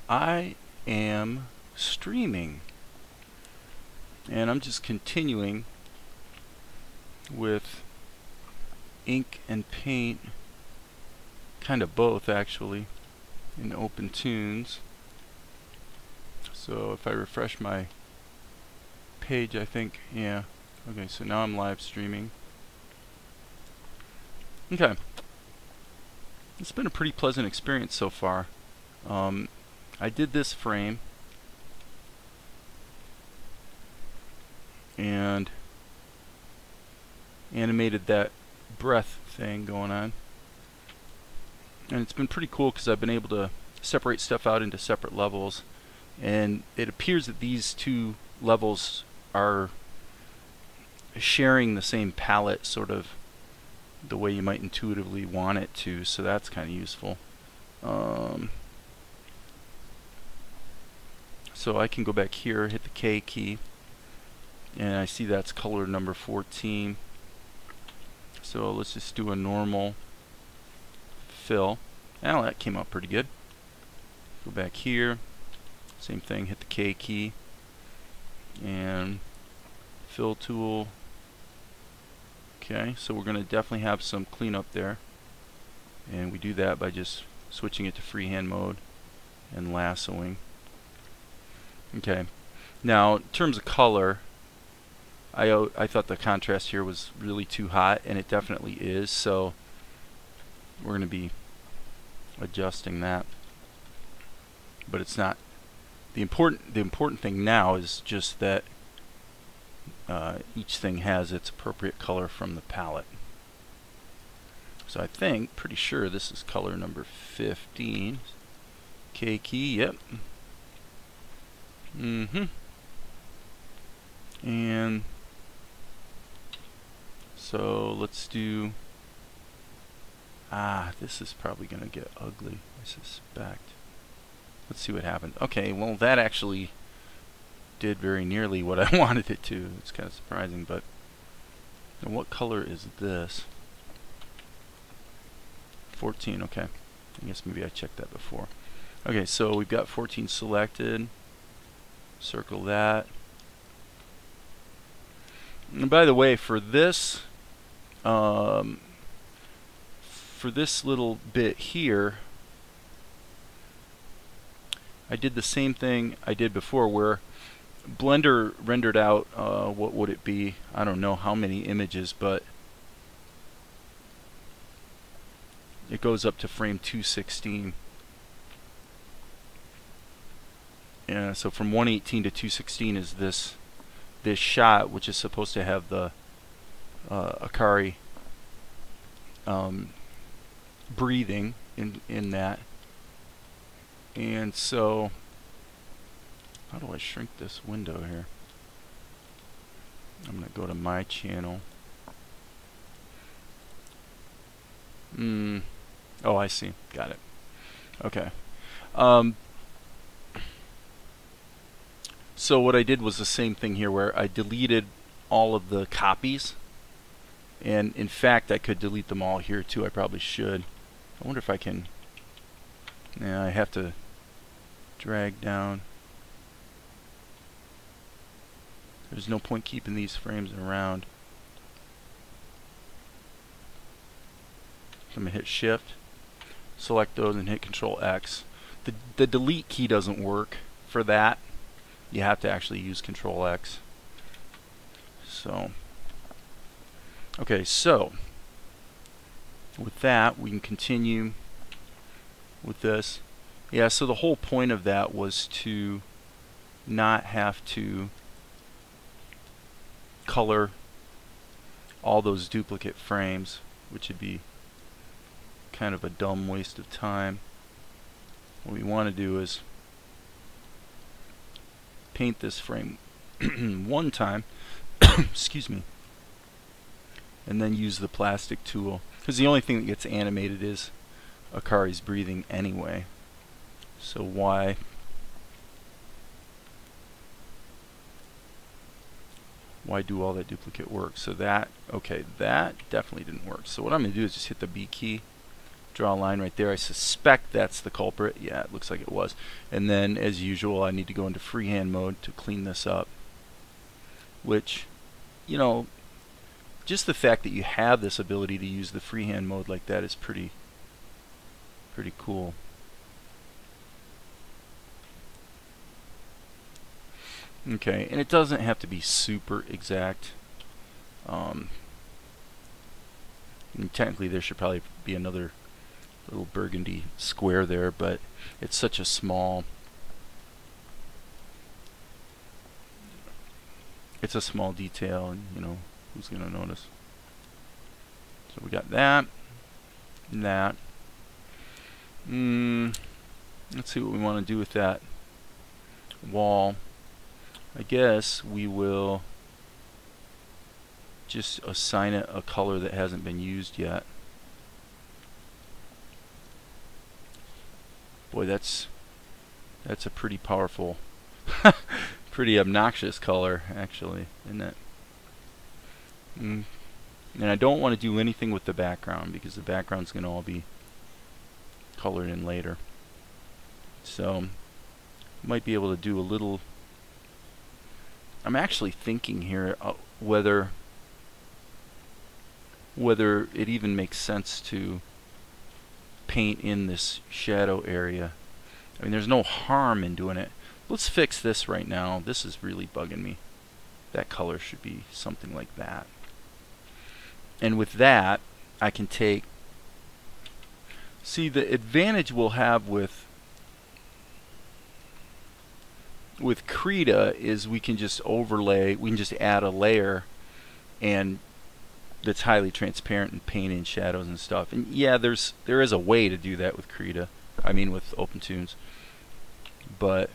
I am streaming, and I'm just continuing with ink and paint, kind of both actually, in Open Tunes. So if I refresh my page, I think, yeah, okay, so now I'm live streaming. Okay, it's been a pretty pleasant experience so far. I did this frame and animated that breath thing going on, and it's been pretty cool because I've been able to separate stuff out into separate levels, and it appears that these two levels are sharing the same palette, sort of the way you might intuitively want it to, so that's kind of useful. So I can go back here, hit the K key, and I see that's color number 14. So let's just do a normal fill. Now that came out pretty good. Go back here, same thing, hit the K key, and fill tool. Okay, so we're going to definitely have some cleanup there, and we do that by just switching it to freehand mode and lassoing. Okay, now in terms of color, I thought the contrast here was really too hot, and it definitely is, so we're going to be adjusting that. But it's not the important thing now is just that each thing has its appropriate color from the palette. So I think, pretty sure this is color number 15. K key, yep. And so let's do, this is probably going to get ugly, I suspect. Let's see what happens. Okay, well that actually did very nearly what I wanted it to. It's kind of surprising, but and what color is this? 14, okay. I guess maybe I checked that before. Okay, so we've got 14 selected. Circle that. And by the way, for this little bit here, I did the same thing I did before, where Blender rendered out, what would it be? I don't know how many images, but it goes up to frame 216. Yeah, so from 118 to 216 is this shot, which is supposed to have the Akari breathing in that. And so, how do I shrink this window here? I'm going to go to my channel. Oh, I see. Got it. Okay. So what I did was the same thing here, where I deleted all of the copies. And in fact, I could delete them all here too. I probably should. I wonder if I can. Yeah, I have to drag down. There's no point keeping these frames around. I'm going to hit Shift, select those, and hit Control X. The delete key doesn't work for that. You have to actually use Control X. So, okay, so with that, we can continue with this. Yeah, so the whole point of that was to not have to color all those duplicate frames, which would be kind of a dumb waste of time. What we want to do is paint this frame one time, excuse me, and then use the plastic tool, because the only thing that gets animated is Akari's breathing anyway. So why do all that duplicate work? So that, okay, that definitely didn't work. So what I'm going to do is just hit the B key, draw a line right there. I suspect that's the culprit. Yeah, it looks like it was. And then, as usual, I need to go into freehand mode to clean this up. Which, you know, just the fact that you have this ability to use the freehand mode like that is pretty cool. Okay, and it doesn't have to be super exact. And technically there should probably be another little burgundy square there, but it's such a small detail, and you know, who's gonna notice? So we got that and that. Let's see what we want to do with that wall. I guess we will just assign it a color that hasn't been used yet. Boy, that's a pretty powerful, pretty obnoxious color, actually, isn't it? And I don't want to do anything with the background because the background's going to all be colored in later. So, might be able to do a little. I'm actually thinking here whether it even makes sense to paint in this shadow area. I mean, there's no harm in doing it. Let's fix this right now. This is really bugging me. That color should be something like that. And with that, I can take... See, the advantage we'll have with Krita is we can just overlay, we can just add a layer and that's highly transparent and paint in shadows and stuff. And yeah, there is a way to do that with Krita. I mean with OpenToons. But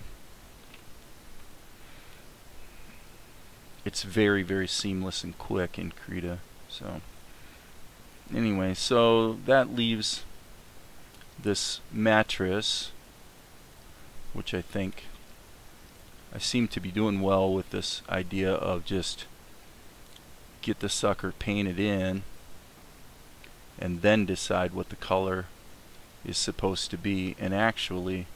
it's very, very seamless and quick in Krita. So anyway, so that leaves this mattress, which I think I seem to be doing well with this idea of just get the sucker painted in and then decide what the color is supposed to be. And actually,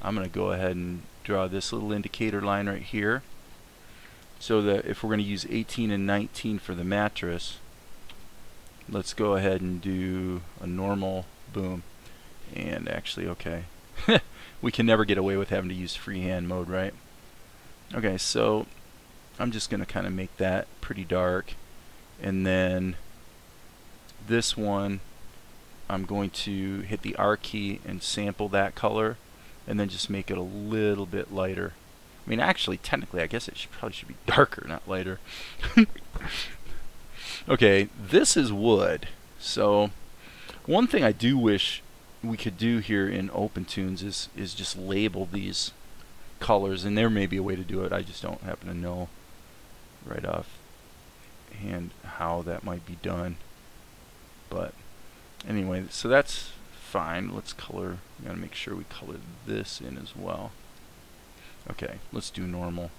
I'm going to go ahead and draw this little indicator line right here, so that if we're going to use 18 and 19 for the mattress, let's go ahead and do a normal, boom. And actually, okay, we can never get away with having to use freehand mode, right? Okay, so I'm just going to kind of make that pretty dark, and then this one I'm going to hit the R key and sample that color, and then just make it a little bit lighter. I mean, actually, technically, I guess it probably should be darker, not lighter. Okay, this is wood. So one thing I do wish we could do here in OpenToons is just label these colors, and there may be a way to do it. I just don't happen to know right off hand how that might be done. But anyway, so that's fine. Let's color. We gotta make sure we color this in as well. Okay, let's do normal.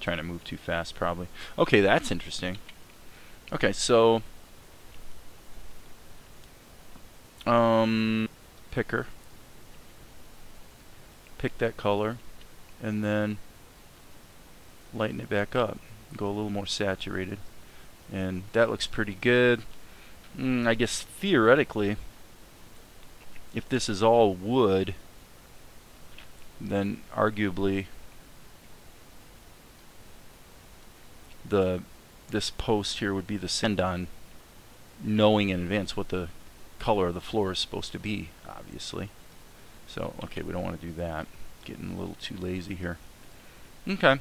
Trying to move too fast, probably. Okay, that's interesting. Okay, so picker. Pick that color, and then lighten it back up. Go a little more saturated, and that looks pretty good. I guess theoretically, if this is all wood, then arguably this post here would be the send-on, knowing in advance what the color of the floor is supposed to be, obviously. So, okay, we don't want to do that. Getting a little too lazy here. Okay.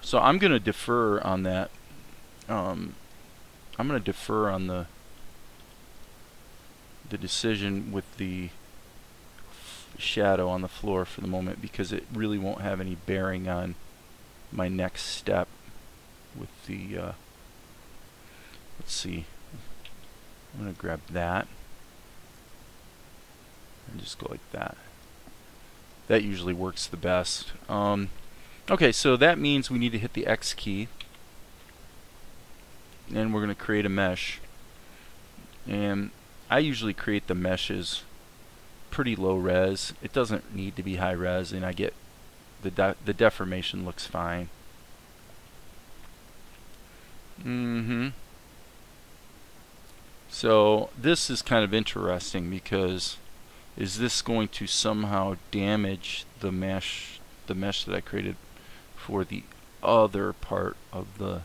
So I'm going to defer on that. I'm going to defer on the decision with the shadow on the floor for the moment, because it really won't have any bearing on my next step with the let's see, I'm going to grab that and just go like that. That usually works the best. Okay, so that means we need to hit the X key, and we're going to create a mesh. And I usually create the meshes pretty low res. It doesn't need to be high res, and I get the deformation looks fine. So this is kind of interesting because is this going to somehow damage the mesh that I created for the other part of the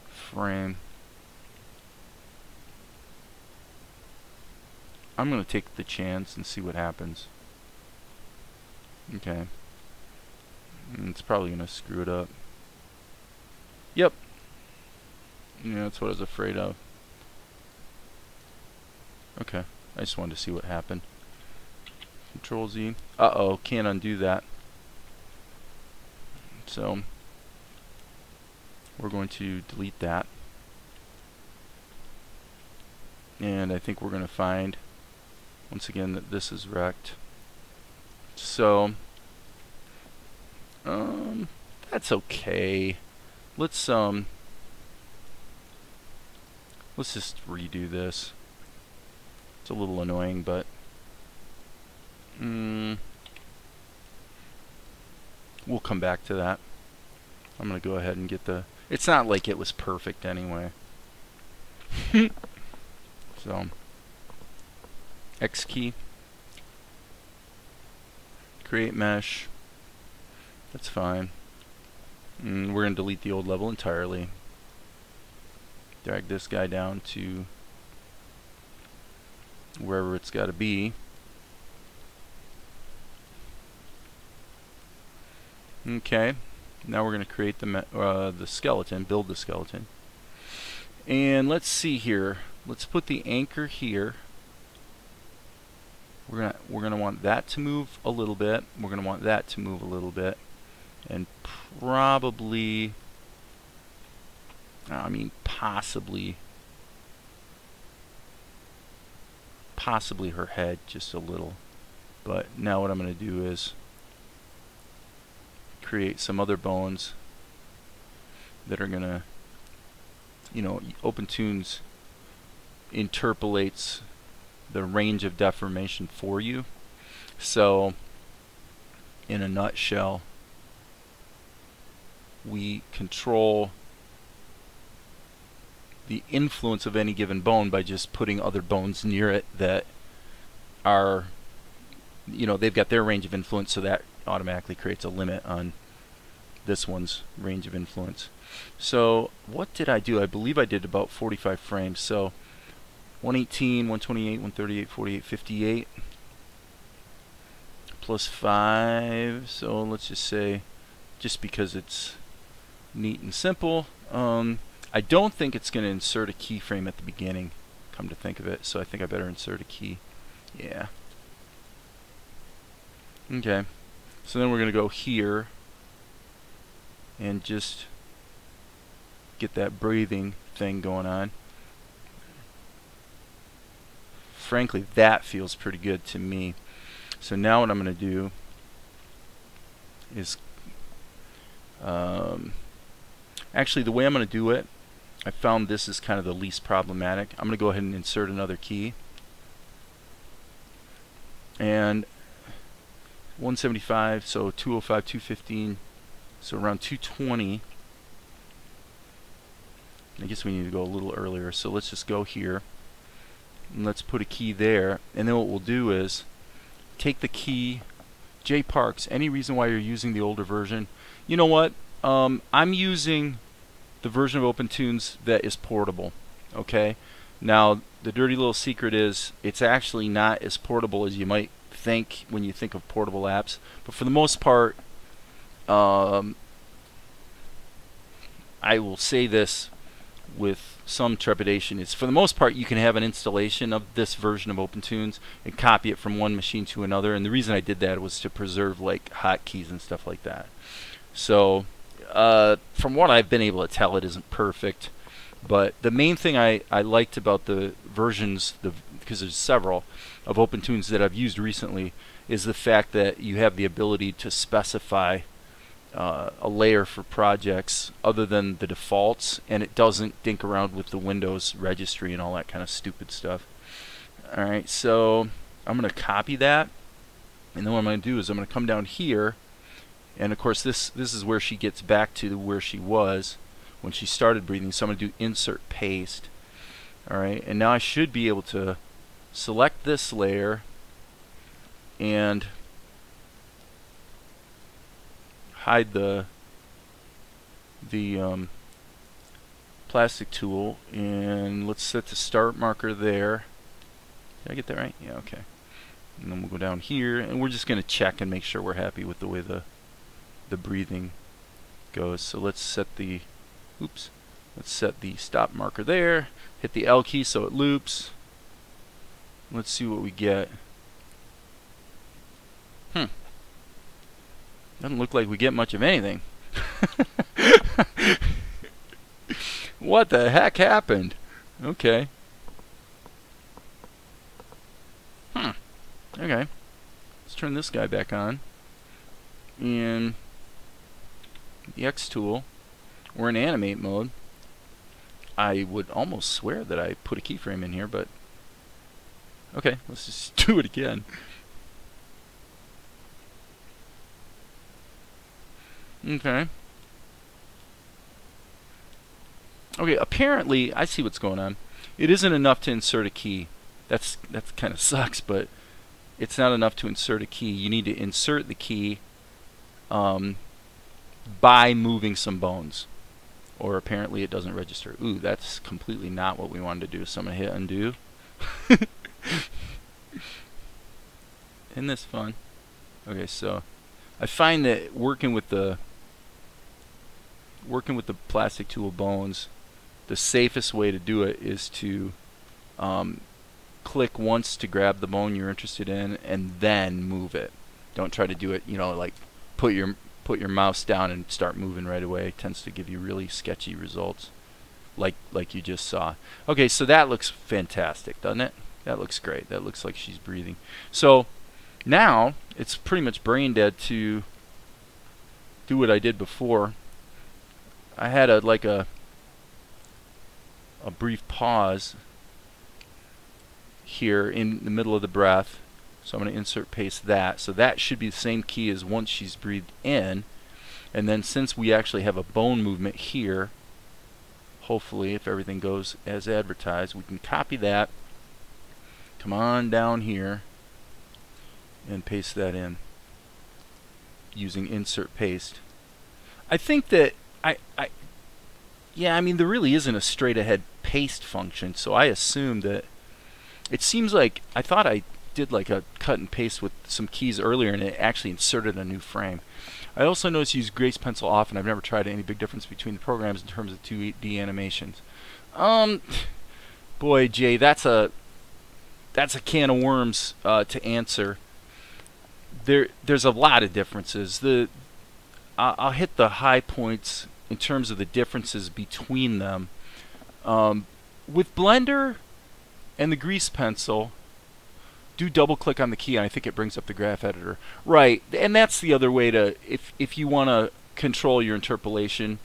frame? I'm going to take the chance and see what happens. Okay. It's probably going to screw it up. Yep. Yeah, that's what I was afraid of. Okay. I just wanted to see what happened. Control Z. Uh-oh, can't undo that. So we're going to delete that. And I think we're going to find, once again, that this is wrecked. So that's okay. Let's just redo this. It's a little annoying, but we'll come back to that. I'm going to go ahead and get the... It's not like it was perfect anyway. So, X key. Create mesh. That's fine. We're going to delete the old level entirely. Drag this guy down to wherever it's got to be. Okay, now we're going to create the skeleton, build the skeleton. And let's see here. Let's put the anchor here. We're gonna want that to move a little bit. We're gonna want that to move a little bit, and probably, I mean, possibly her head just a little. But now what I'm going to do is create some other bones that are going to, you know, OpenTunes interpolates the range of deformation for you. So in a nutshell, we control the influence of any given bone by just putting other bones near it that are, you know, they've got their range of influence, so that automatically creates a limit on this one's range of influence. So what did I do? I believe I did about 45 frames. So 118, 128, 138, 48, 58 plus 5. So let's just say, just because it's neat and simple, I don't think it's going to insert a keyframe at the beginning, come to think of it, so I think I better insert a key. Yeah. Okay. So then we're going to go here and just get that breathing thing going on. Frankly, that feels pretty good to me. So now what I'm going to do is, actually the way I'm going to do it, I found this is kind of the least problematic. I'm going to go ahead and insert another key. And 175, so 205, 215, so around 220. I guess we need to go a little earlier, so let's just go here. And let's put a key there. And then what we'll do is take the key, J Parks, any reason why you're using the older version? You know what? I'm using the version of OpenTunes that is portable. Okay? Now, the dirty little secret is it's actually not as portable as you might think when you think of portable apps. But for the most part, I will say this with some trepidation, is for the most part you can have an installation of this version of OpenTunes and copy it from one machine to another, and the reason I did that was to preserve like hotkeys and stuff like that. So from what I've been able to tell, it isn't perfect, but the main thing I liked about the versions, because there's several of OpenTunes that I've used recently, is the fact that you have the ability to specify a layer for projects other than the defaults, and it doesn't dink around with the Windows registry and all that kind of stupid stuff. Alright, so I'm going to copy that, and then what I'm going to do is I'm going to come down here, and of course this is where she gets back to where she was when she started breathing, so I'm going to do insert paste. Alright, and now I should be able to select this layer and hide the plastic tool, and let's set the start marker there. Did I get that right? Yeah, okay. And then we'll go down here, and we're just going to check and make sure we're happy with the way the breathing goes. So let's set the stop marker there. Hit the L key so it loops. Let's see what we get. Doesn't look like we get much of anything. What the heck happened? Okay. Okay. Let's turn this guy back on. And the X tool. We're in animate mode. I would almost swear that I put a keyframe in here, but okay, let's just do it again. Okay. Okay, apparently, I see what's going on. It isn't enough to insert a key. That's kind of sucks, but it's not enough to insert a key. You need to insert the key by moving some bones. Or apparently it doesn't register. Ooh, that's completely not what we wanted to do. So I'm going to hit undo. Isn't this fun? Okay, so I find that working with the plastic tool bones, the safest way to do it is to click once to grab the bone you're interested in and then move it. Don't try to do it, like put your mouse down and start moving right away. It tends to give you really sketchy results like you just saw. Okay, so that looks fantastic, doesn't it? That looks great. That looks like she's breathing. So now it's pretty much brain dead to do what I did before. I had a brief pause here in the middle of the breath. So I'm going to insert paste that. So that should be the same key as once she's breathed in. And then since we actually have a bone movement here, hopefully if everything goes as advertised, we can copy that, come on down here, and paste that in using insert paste. I think that I mean there really isn't a straight ahead paste function, so I assume that it seems like I thought I did like a cut and paste with some keys earlier and it actually inserted a new frame. I also noticed you use Grace Pencil often. I've never tried any big difference between the programs in terms of 2D animations. Boy, Jay, that's a can of worms to answer. There's a lot of differences. I'll hit the high points in terms of the differences between them. With Blender and the Grease Pencil, do double click on the key and I think it brings up the graph editor. Right, and that's the other way to, if you want to control your interpolation,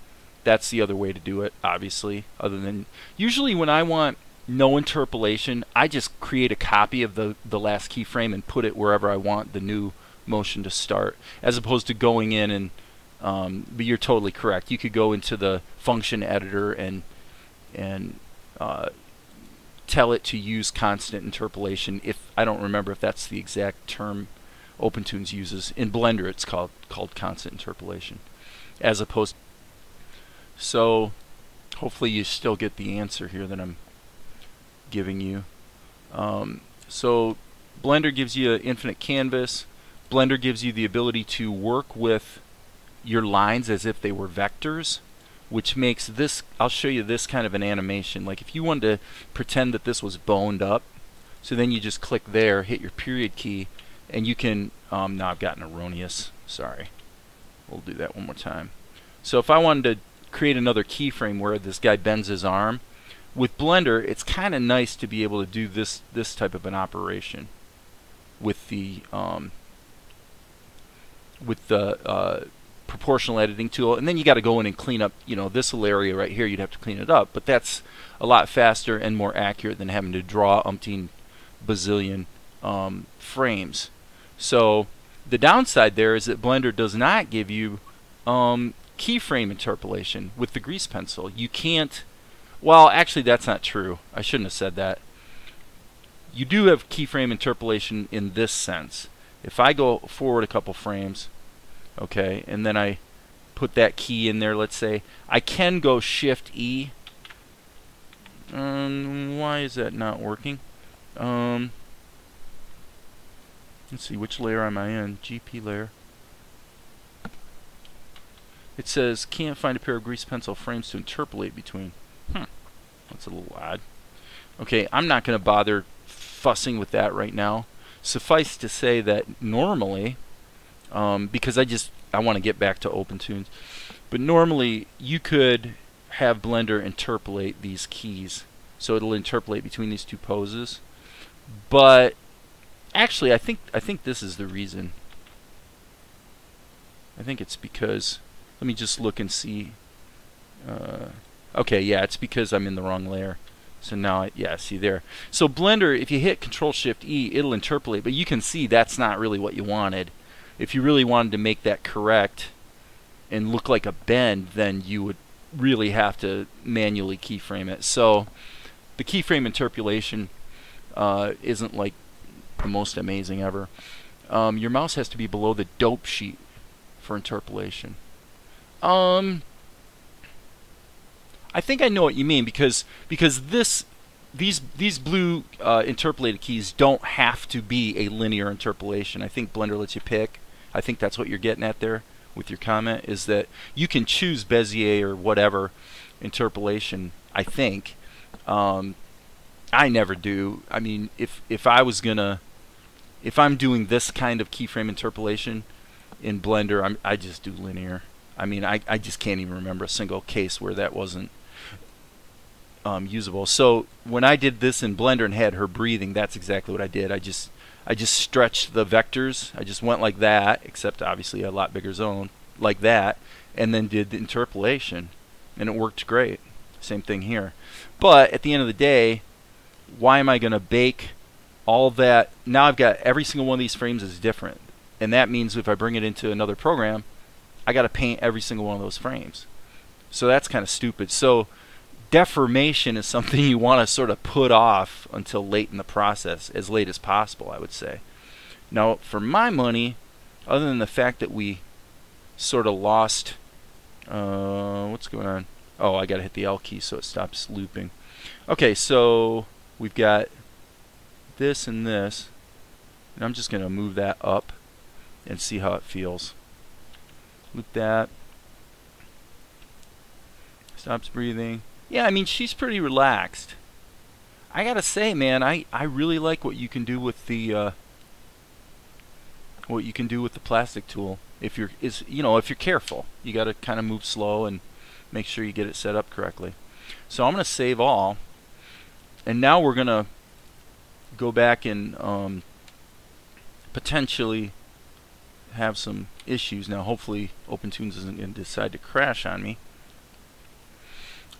that's the other way to do it, obviously. Other than, usually when I want no interpolation, I just create a copy of the last keyframe and put it wherever I want the new motion to start, as opposed to going in and, but you're totally correct. You could go into the function editor and tell it to use constant interpolation. If I don't remember if that's the exact term OpenTunes uses. In Blender it's called constant interpolation, as opposed. So hopefully you still get the answer here that I'm giving you. So Blender gives you an infinite canvas. Blender gives you the ability to work with your lines as if they were vectors, which makes this, I'll show you this kind of an animation. Like if you wanted to pretend that this was boned up, so then you just click there, hit your period key, and you can, now I've gotten erroneous, sorry. We'll do that one more time. So if I wanted to create another keyframe where this guy bends his arm, with Blender it's kind of nice to be able to do this type of an operation with the proportional editing tool, and then you got to go in and clean up, this little area right here. You'd have to clean it up, but that's a lot faster and more accurate than having to draw umpteen bazillion frames. So the downside there is that Blender does not give you keyframe interpolation with the grease pencil. You can't. Well, actually, that's not true. I shouldn't have said that. You do have keyframe interpolation in this sense. If I go forward a couple frames, okay, and then I put that key in there, let's say, I can go Shift E. Why is that not working? Let's see, which layer am I in? GP layer. It says can't find a pair of grease pencil frames to interpolate between. That's a little odd. Okay, I'm not going to bother fussing with that right now. Suffice to say that normally, because I want to get back to OpenTunes, but normally you could have Blender interpolate these keys, so it'll interpolate between these two poses. But actually, I think this is the reason. I think it's because, let me just look and see. Okay, yeah, it's because I'm in the wrong layer. So now, yeah, see there. So Blender, if you hit Control-Shift-E, it'll interpolate, but you can see that's not really what you wanted. If you really wanted to make that correct and look like a bend, then you would really have to manually keyframe it. So the keyframe interpolation isn't like the most amazing ever. Your mouse has to be below the dope sheet for interpolation. I think I know what you mean because these blue interpolated keys don't have to be a linear interpolation. I think Blender lets you pick. I think that's what you're getting at there with your comment, is that you can choose Bezier or whatever interpolation. I think I never do. I mean, if I'm doing this kind of keyframe interpolation in Blender, I just do linear. I mean, I just can't even remember a single case where that wasn't usable. So when I did this in Blender and had her breathing, that's exactly what I did. I just stretched the vectors. I just went like that, except obviously a lot bigger zone, like that, and then did the interpolation, and it worked great. Same thing here. But at the end of the day, why am I going to bake all that? Now I've got every single one of these frames is different, and that means if I bring it into another program, I got to paint every single one of those frames. So that's kind of stupid. So deformation is something you want to sort of put off until late in the process, as late as possible, I would say. Now, for my money, other than the fact that we sort of lost, what's going on? Oh, I got to hit the L key so it stops looping. Okay, so we've got this and this, and I'm just going to move that up and see how it feels. Loop that. Stops breathing. Yeah, I mean, she's pretty relaxed. I gotta say, man, I really like what you can do with the plastic tool. If you're if you're careful, you gotta kind of move slow and make sure you get it set up correctly. So I'm gonna save all, and now we're gonna go back and potentially have some issues. Now, hopefully, OpenTunes isn't going to decide to crash on me.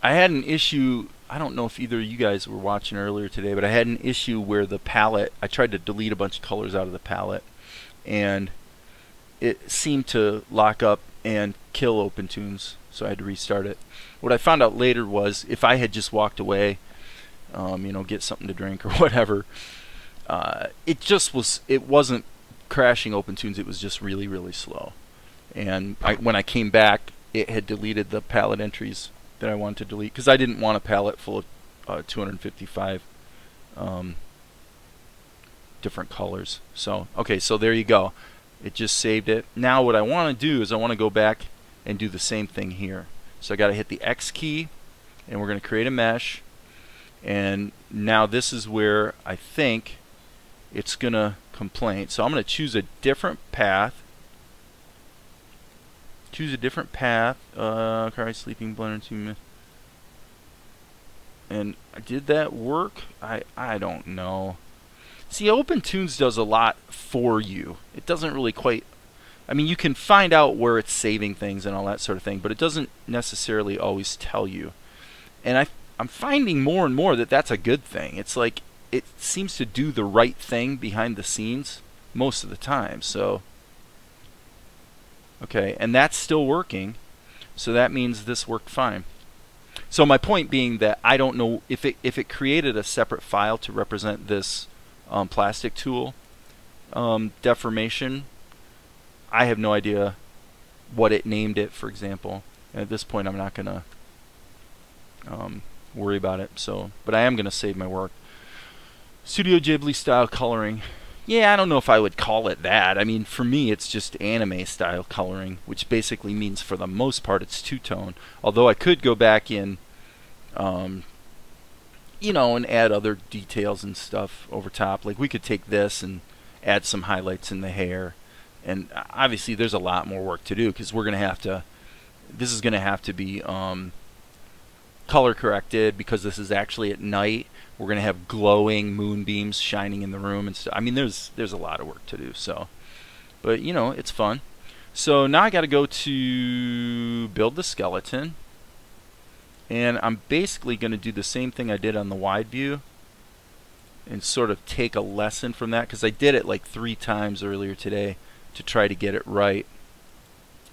I had an issue, I don't know if either of you guys were watching earlier today, but I had an issue where the palette, I tried to delete a bunch of colors out of the palette, and it seemed to lock up and kill OpenTunes, so I had to restart it. What I found out later was if I had just walked away, get something to drink or whatever, it wasn't crashing OpenTunes, it was just really, really slow. And when I came back, it had deleted the palette entries that I wanted to delete, because I didn't want a palette full of 255 different colors. So, okay, so there you go. It just saved it. Now what I want to do is I want to go back and do the same thing here. So I got to hit the X key, and we're going to create a mesh. And now this is where I think it's going to complain. So I'm going to choose a different path. Choose a different path. Cry sleeping Blender 2 minutes. And did that work? I don't know. See, OpenTunes does a lot for you. It doesn't really quite. I mean, you can find out where it's saving things and all that sort of thing, but it doesn't necessarily always tell you. And I'm finding more and more that that's a good thing. It's like it seems to do the right thing behind the scenes most of the time. So okay, and that's still working, so that means this worked fine. So my point being that I don't know if it created a separate file to represent this plastic tool deformation. I have no idea what it named it, for example. And at this point, I'm not going to worry about it. So, but I am going to save my work. Studio Ghibli style coloring. Yeah, I don't know if I would call it that. I mean, for me, it's just anime style coloring, which basically means for the most part it's two-tone. Although I could go back in, you know, and add other details and stuff over top. Like we could take this and add some highlights in the hair. And obviously there's a lot more work to do because we're going to have to, this is going to have to be color corrected because this is actually at night. We're going to have glowing moonbeams shining in the room and stuff. I mean, there's a lot of work to do. So, but you know, it's fun. So now I got to go to build the skeleton. And I'm basically going to do the same thing I did on the wide view and sort of take a lesson from that because I did it like 3 times earlier today to try to get it right.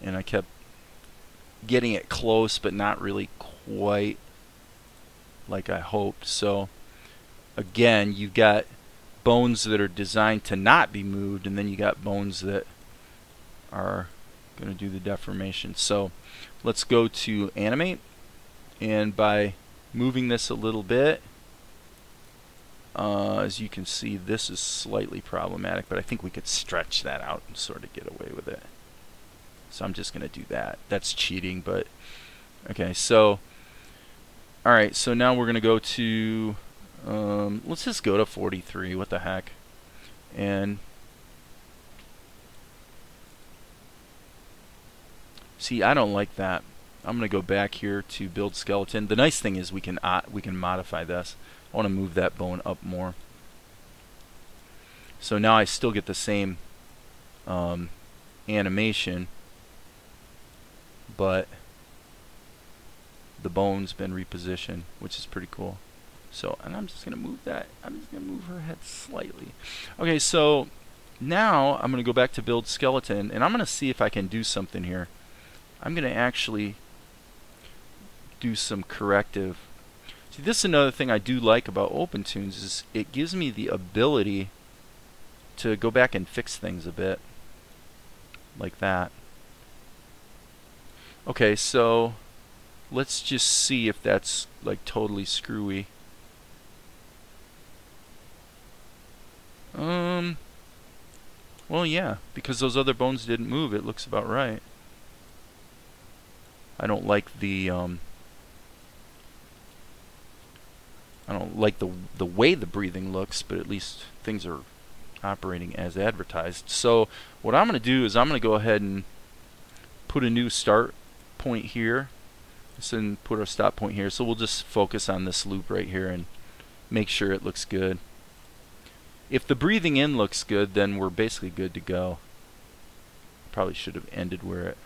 And I kept getting it close but not really quite like I hoped. So again, you've got bones that are designed to not be moved, and then you got bones that are going to do the deformation. So let's go to animate, and by moving this a little bit, as you can see, this is slightly problematic, but I think we could stretch that out and sort of get away with it. So I'm just going to do that. That's cheating, but okay. So alright, so now we're going to go to let's just go to 43. What the heck? And see, I don't like that. I'm going to go back here to build skeleton. The nice thing is we can modify this. I want to move that bone up more. So now I still get the same animation, but the bone's been repositioned, which is pretty cool. So, and I'm just going to move that. I'm just going to move her head slightly. Okay, so now I'm going to go back to build skeleton, and I'm going to see if I can do something here. I'm going to actually do some corrective. See, this is another thing I do like about OpenTunes is it gives me the ability to go back and fix things a bit like that. Okay, so let's just see if that's like totally screwy. Well, yeah, because those other bones didn't move, it looks about right. I don't like the the way the breathing looks, but at least things are operating as advertised. So what I'm going to do is I'm going to go ahead and put a new start point here, and put our stop point here. So we'll just focus on this loop right here and make sure it looks good. If the breathing in looks good, then we're basically good to go. Probably should have ended where it.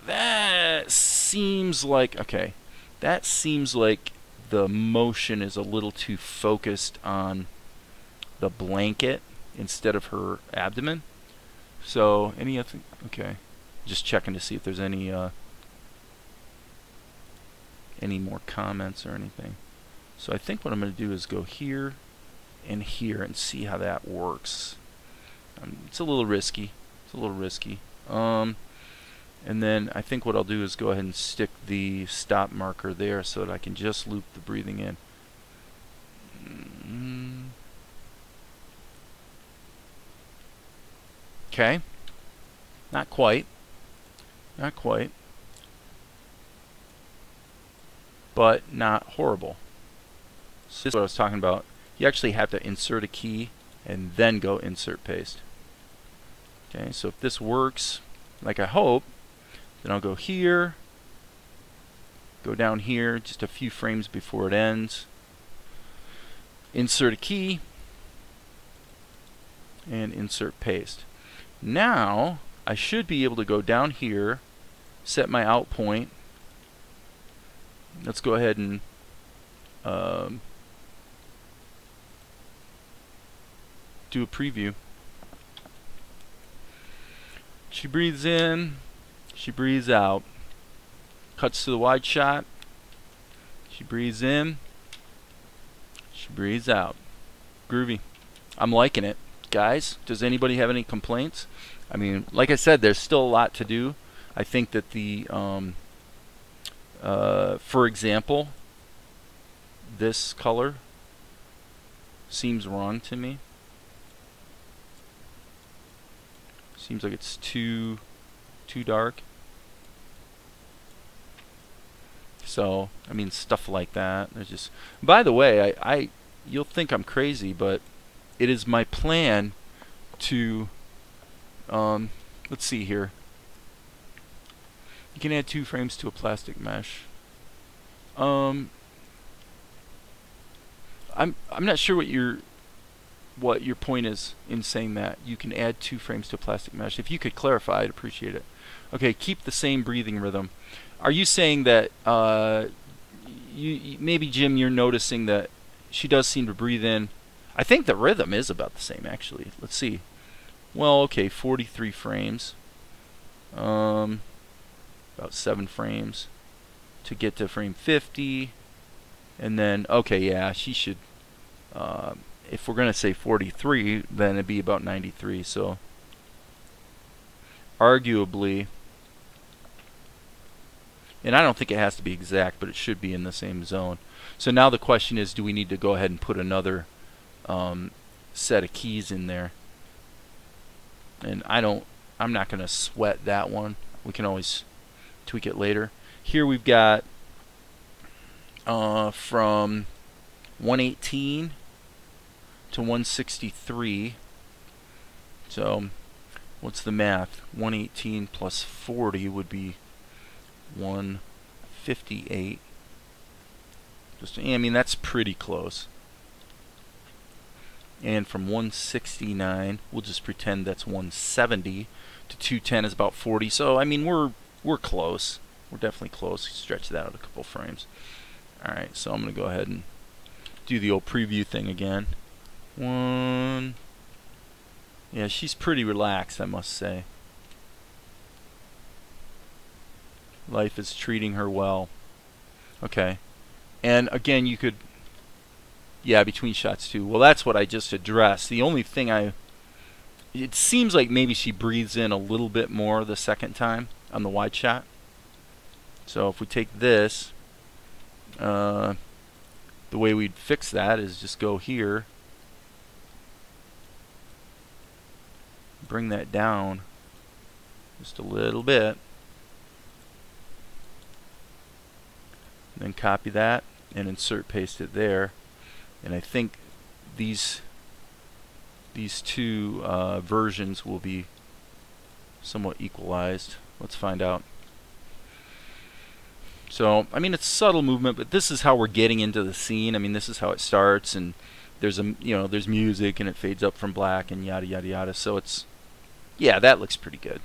That seems like, okay, that seems like the motion is a little too focused on the blanket instead of her abdomen. So any other, okay, just checking to see if there's any more comments or anything. So I think what I'm going to do is go here and here and see how that works. It's a little risky. It's a little risky. And then I think what I'll do is go ahead and stick the stop marker there so that I can just loop the breathing in. Okay. Not quite. Not quite. But not horrible. So this is what I was talking about. You actually have to insert a key and then go insert paste. Okay, so if this works like I hope, then I'll go here, go down here just a few frames before it ends, insert a key, and insert paste. Now I should be able to go down here, set my out point. Let's go ahead and do a preview. She breathes in, she breathes out. Cuts to the wide shot. She breathes in, she breathes out. Groovy. I'm liking it. Guys, does anybody have any complaints? I mean, like I said, there's still a lot to do. I think that the, for example, this color seems wrong to me. Seems like it's too dark. So, I mean, stuff like that. There's just. By the way, you'll think I'm crazy, but it is my plan to. Let's see here. You can add 2 frames to a plastic mesh. I'm not sure what your point is in saying that you can add 2 frames to a plastic mesh. If you could clarify, I'd appreciate it. Okay, keep the same breathing rhythm. Are you saying that maybe, Jim, you're noticing that she does seem to breathe in? I think the rhythm is about the same, actually. Let's see. Well, okay, 43 frames. About 7 frames to get to frame 50. And then, okay, yeah, she should, if we're going to say 43, then it'd be about 93. So, arguably, and I don't think it has to be exact, but it should be in the same zone. So now the question is, do we need to go ahead and put another set of keys in there? And I'm not going to sweat that one. We can always tweak it later. Here we've got from 118 to 163. So what's the math? 118 plus 40 would be 158. I mean, that's pretty close. And from 169, we'll just pretend that's 170 to 210 is about 40. So I mean, we're close. We're definitely close. Stretch that out a couple frames. All right, so I'm going to go ahead and do the old preview thing again. Yeah, she's pretty relaxed, I must say. Life is treating her well. Okay. And again, you could, yeah, between shots too. Well, that's what I just addressed. The only thing it seems like maybe she breathes in a little bit more the second time on the wide shot. So if we take this, the way we'd fix that is just go here, bring that down just a little bit, then copy that and insert paste it there. And I think these two versions will be somewhat equalized. Let's find out. So I mean, it's subtle movement, but this is how we're getting into the scene. I mean, this is how it starts, and there's there's music, and it fades up from black, and yada yada yada. So it's, yeah, that looks pretty good.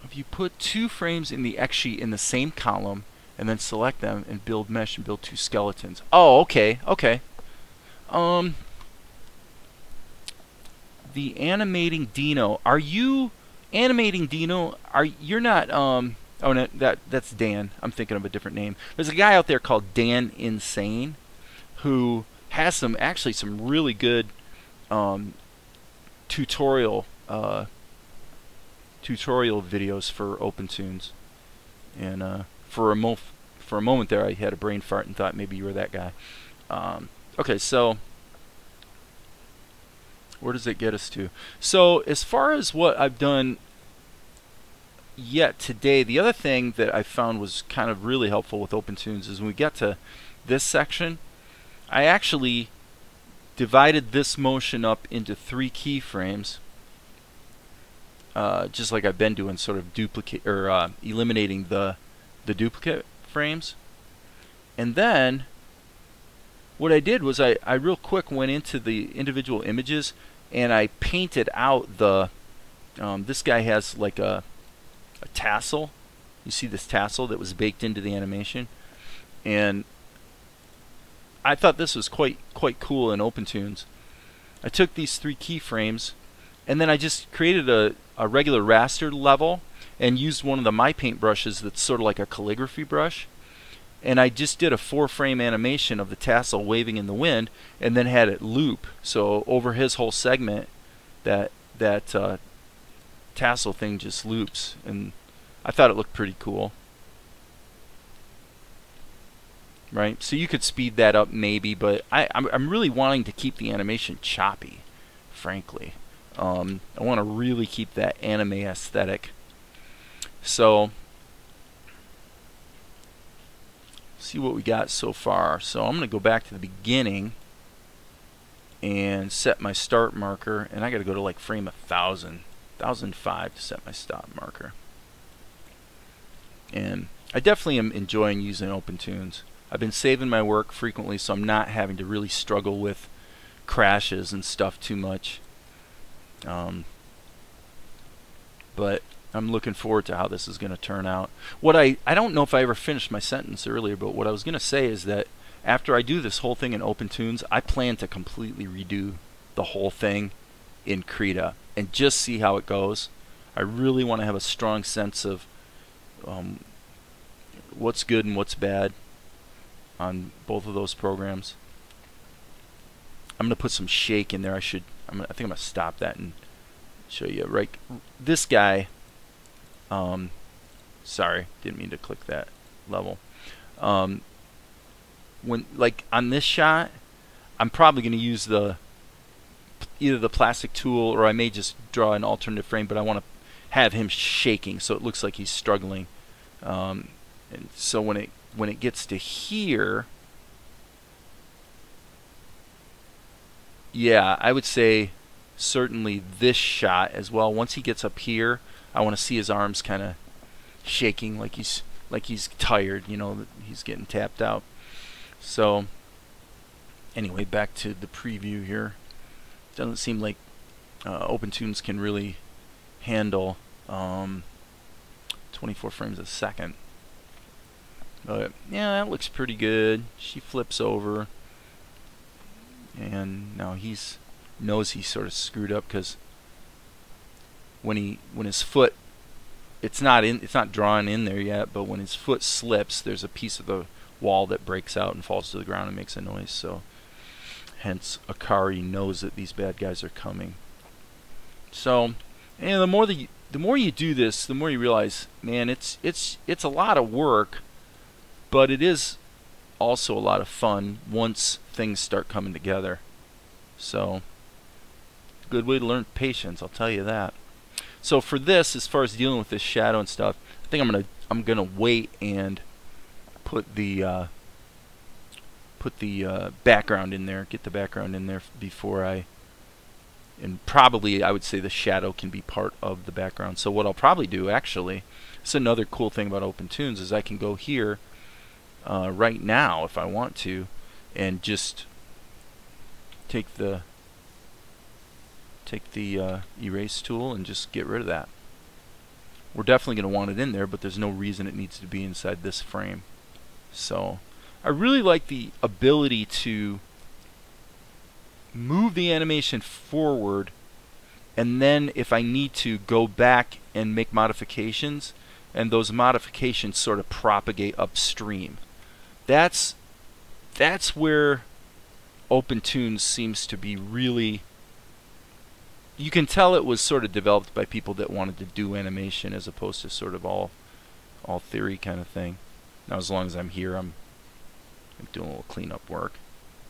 If you put 2 frames in the X sheet in the same column and then select them and build mesh and build 2 skeletons. Oh, okay, okay. The animating Dino. Are you animating Dino? You're not oh no, that's Dan. I'm thinking of a different name. There's a guy out there called Dan Insane who has some really good tutorial videos for OpenTunes, and for a moment there I had a brain fart and thought maybe you were that guy. Okay, so where does it get us to? So as far as what I've done yet today, the other thing that I found was kind of really helpful with OpenTunes is when we get to this section, I actually divided this motion up into 3 keyframes. Just like I've been doing, sort of duplicate or eliminating the duplicate frames. And then what I did was I real quick went into the individual images and I painted out the this guy has like a tassel. You see this tassel that was baked into the animation, and I thought this was quite cool in OpenTunes. I took these 3 keyframes and then I just created a regular raster level and used one of the My Paint brushes that's sort of like a calligraphy brush. And I just did a 4-frame animation of the tassel waving in the wind and then had it loop. So over his whole segment, that tassel thing just loops. And I thought it looked pretty cool. Right? So you could speed that up maybe, but I'm really wanting to keep the animation choppy, frankly. I want to really keep that anime aesthetic. So see what we got so far. So I'm going to go back to the beginning and set my start marker, and I got to go to like frame 1005 to set my stop marker. And I definitely am enjoying using OpenTunes. I've been saving my work frequently, so I'm not having to really struggle with crashes and stuff too much. But I'm looking forward to how this is going to turn out. What I don't know if I ever finished my sentence earlier, but what I was going to say is that after I do this whole thing in OpenTunes, I plan to completely redo the whole thing in Krita and just see how it goes. I really want to have a strong sense of what's good and what's bad on both of those programs. I'm going to put some shake in there. I think I'm going to stop that and show you. Right, this guy. Sorry, didn't mean to click that level. When like on this shot, I'm probably going to use either the plastic tool or I may just draw an alternative frame. But I want to have him shaking so it looks like he's struggling. And so when it gets to here, yeah, I would say certainly this shot as well. Once he gets up here, I want to see his arms kind of shaking like he's tired, you know, he's getting tapped out. So anyway, back to the preview here. Doesn't seem like OpenTunes can really handle 24 frames a second. But yeah, that looks pretty good. She flips over, and now he's knows he's sort of screwed up because when his foot, it's not drawn in there yet, but when his foot slips, there's a piece of the wall that breaks out and falls to the ground and makes a noise. So hence Akari knows that these bad guys are coming. So, and the more you do this, the more you realize, man, it's a lot of work, but it is also a lot of fun once things start coming together. So, good way to learn patience, I'll tell you that. So for this, as far as dealing with this shadow and stuff, I think I'm gonna wait and put the background in there, get the background in there before and probably I would say the shadow can be part of the background. So what I'll probably do, actually, it's another cool thing about OpenTunes, is I can go here right now if I want to and just take the erase tool and just get rid of that. We're definitely going to want it in there, but there's no reason it needs to be inside this frame. So I really like the ability to move the animation forward, and then if I need to, go back and make modifications, and those modifications sort of propagate upstream. That's where OpenTunes seems to be really, you can tell it was sort of developed by people that wanted to do animation as opposed to sort of all theory kind of thing. Now as long as I'm here, I'm doing a little cleanup work,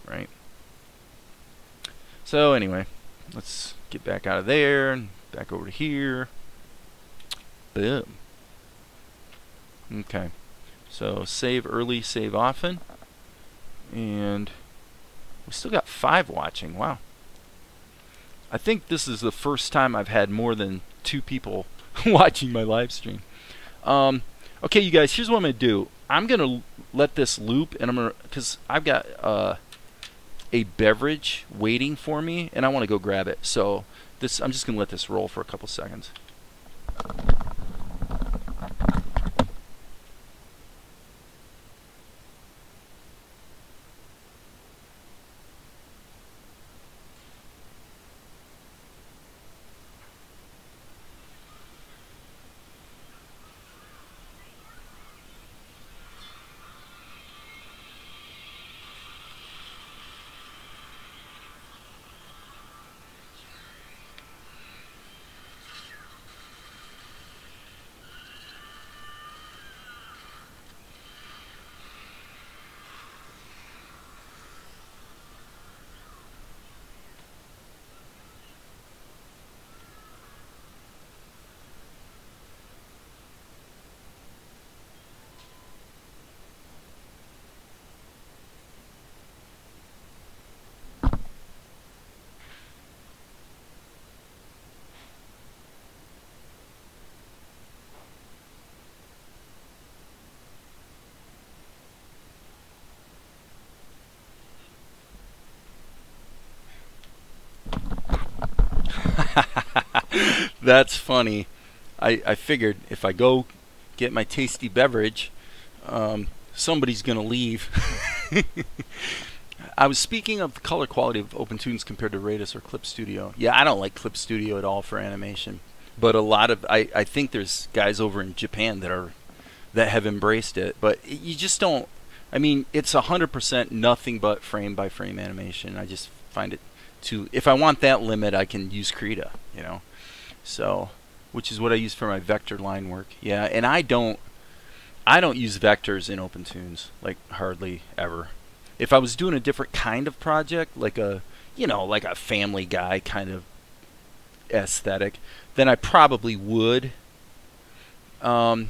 right? So anyway, let's get back out of there and back over to here. Boom. Okay, so save early, save often, and we still got 5 watching. Wow. I think this is the first time I've had more than 2 people watching my live stream. Okay, you guys, here's what I'm going to do. I'm going to let this loop, and I'm going to, because I've got a beverage waiting for me, and I want to go grab it. So I'm just going to let this roll for a couple seconds. That's funny. I figured if I go get my tasty beverage, somebody's going to leave. I was speaking of the color quality of OpenTunes compared to Radius or Clip Studio. Yeah, I don't like Clip Studio at all for animation. But a lot of I think there's guys over in Japan that have embraced it. But you just don't. I mean, it's 100% nothing but frame by frame animation. I just find it too. If I want that limit, I can use Krita. So, which is what I use for my vector line work. Yeah, and I don't use vectors in OpenTunes, like hardly ever. If I was doing a different kind of project, like like a Family Guy kind of aesthetic, then I probably would. Okay,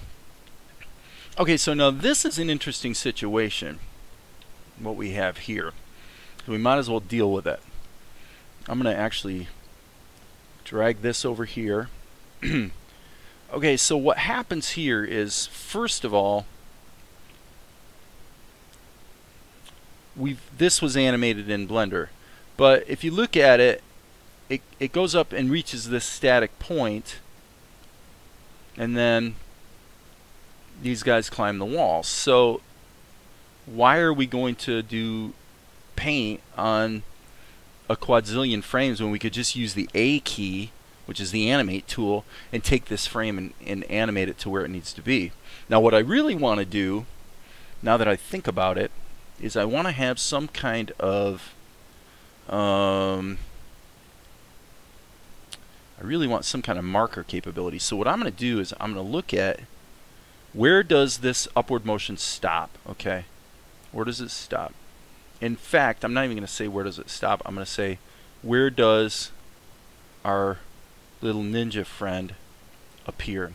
so now this is an interesting situation, what we have here. So we might as well deal with it. I'm going to actually drag this over here. Okay, so what happens here is, first of all, this was animated in Blender, but if you look at it, it goes up and reaches this static point, and then these guys climb the wall. So why are we going to do paint on a quadrillion frames when we could just use the A key, which is the animate tool, and take this frame and animate it to where it needs to be? Now what I really want to do, now that I think about it, is I want to have some kind of I really want some kind of marker capability. So what I'm going to do is I'm going to look at, where does this upward motion stop? Okay, where does it stop? In fact, I'm not even going to say where does it stop. I'm going to say, where does our little ninja friend appear?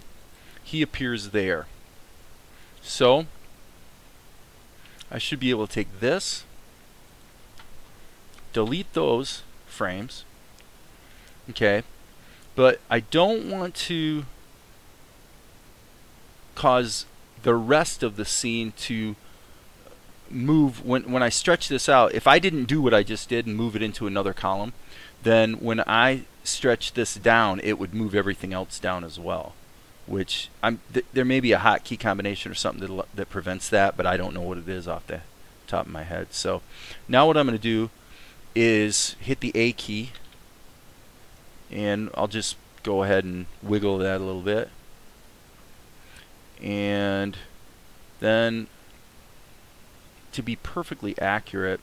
He appears there. So I should be able to take this, delete those frames, okay, but I don't want to cause the rest of the scene to move. When I stretch this out, if I didn't do what I just did and move it into another column, then when I stretch this down, it would move everything else down as well, which there may be a hotkey combination or something that prevents that, but I don't know what it is off the top of my head. So now what I'm going to do is hit the A key, and I'll just go ahead and wiggle that a little bit, and then, to be perfectly accurate,